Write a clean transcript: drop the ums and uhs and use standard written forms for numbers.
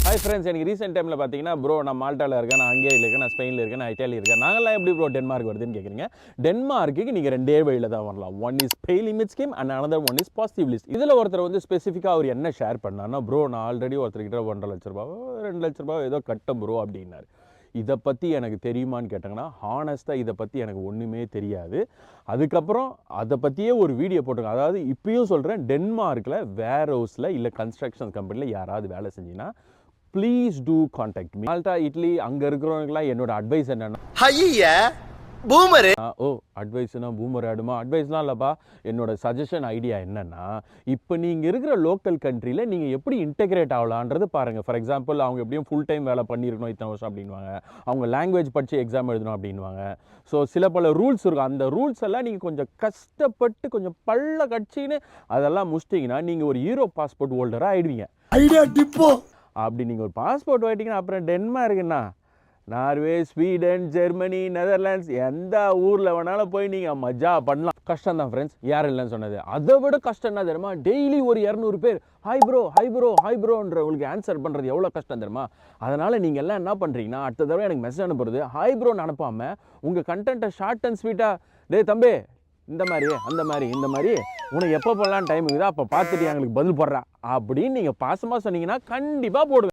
Hi friends, எனக்கு recent டைமில் பார்த்தீங்கன்னா ப்ரோ நான் மால்ட்டாவில் இருக்கேன், நான் ஹங்கேரியில் இருக்கேன், நான் ஸ்பெயினில் இருக்கேன், நான் இட்டாலி இருக்கேன். நாங்களாம் எப்படி ப்ரோ டென்மார்க் வருதுன்னு கேட்குறீங்க. டென்மார்க்குக்கு நீங்கள் ரெண்டே வழியில் தான் வரலாம். One is pay limit scheme and another one is positive list. இதில் ஒருத்தர் வந்து ஸ்பெசிஃபிக்காக அவர் என்ன ஷேர் பண்ணார்னா, ப்ரோ நான் ஆல்ரெடி ஒருத்தர்கிட்ட 1.5 லட்ச ரூபாவோ 2 லட்ச ரூபாவோ ஏதோ கட்டம் ப்ரோ அப்படின்னாரு. இதை பற்றி எனக்கு தெரியுமான்னு கேட்டாங்கன்னா, ஹானஸ்ட்டாக இதை பற்றி எனக்கு ஒன்றுமே தெரியாது. அதுக்கப்புறம் அதை பற்றியே ஒரு வீடியோ போட்டிருக்கேன். அதாவது இப்பயும் சொல்கிறேன், டென்மார்க்கில் வேர் ஹவுஸில் இல்லை கன்ஸ்ட்ரக்ஷன் கம்பெனியில் யாராவது வேலை செஞ்சீங்கன்னா please do contact me. Malta, Italy அங்கே இருக்கிறவங்களுக்குலாம் என்னோட அட்வைஸ் என்னென்னா, அட்வைஸ்னா பூமர் ஆடுமா? அட்வைஸ்லாம் இல்லைப்பா. என்னோட சஜஷன் ஐடியா என்னென்னா, இப்போ நீங்கள் இருக்கிற லோக்கல் கண்ட்ரியில் நீங்கள் எப்படி இன்டெகிரேட் ஆகலான்றது பாருங்கள். ஃபார் எக்ஸாம்பிள், அவங்க எப்படியும் ஃபுல் டைம் வேலை பண்ணியிருக்கணும் இத்தனை வருஷம் அப்படின்வாங்க. அவங்க லாங்குவேஜ் படித்து எக்ஸாம் எழுதணும் அப்படின்வாங்க. ஸோ சில பல ரூல்ஸ் இருக்கும். அந்த ரூல்ஸ் எல்லாம் நீங்கள் கொஞ்சம் கஷ்டப்பட்டு கொஞ்சம் பல்ல கட்சின்னு அதெல்லாம் முடிச்சிட்டிங்கன்னா நீங்கள் ஒரு யூரோப் பாஸ்போர்ட் ஹோல்டராக ஆகிடுவீங்க. ஐடியா டிப்போ அப்படி நீங்கள் ஒரு பாஸ்போர்ட் வாங்கிட்டீங்கன்னா அப்புறம் டென்மார்க்குன்னா நார்வே, ஸ்வீடன், ஜெர்மனி, நெதர்லாண்ட்ஸ் எந்த ஊரில் வேணாலும் போய் நீங்கள் மஜா பண்ணலாம். கஷ்டம் தான் ஃப்ரெண்ட்ஸ், யாரும் இல்லைன்னு சொன்னது. அதை விட கஷ்டம் என்ன தெரியுமா? டெய்லி ஒரு 200 பேர் hi bro hi bro hi ப்ரோன்ற உங்களுக்கு ஆன்சர் பண்ணுறது எவ்வளோ கஷ்டம் தெரியுமா? அதனால் நீங்கள் எல்லாம் என்ன பண்ணுறீங்கன்னா, அடுத்த தடவை எனக்கு மெசேஜ் அனுப்புறது ஹாய் ப்ரோன்னு அனுப்பாமல் உங்கள் கண்டென்ட்டை ஷார்ட் அண்ட் ஸ்வீட்டாக, டே தம்பி இந்த மாதிரி அந்த மாதிரி இந்த மாதிரி உனக்கு எப்போ போடலான்னு டைம் இருக்குதோ அப்போ பார்த்துட்டு எங்களுக்கு பதில் போடுறா அப்படின்னு நீங்கள் பாசமாக சொன்னீங்கன்னா கண்டிப்பாக போடுவேன்.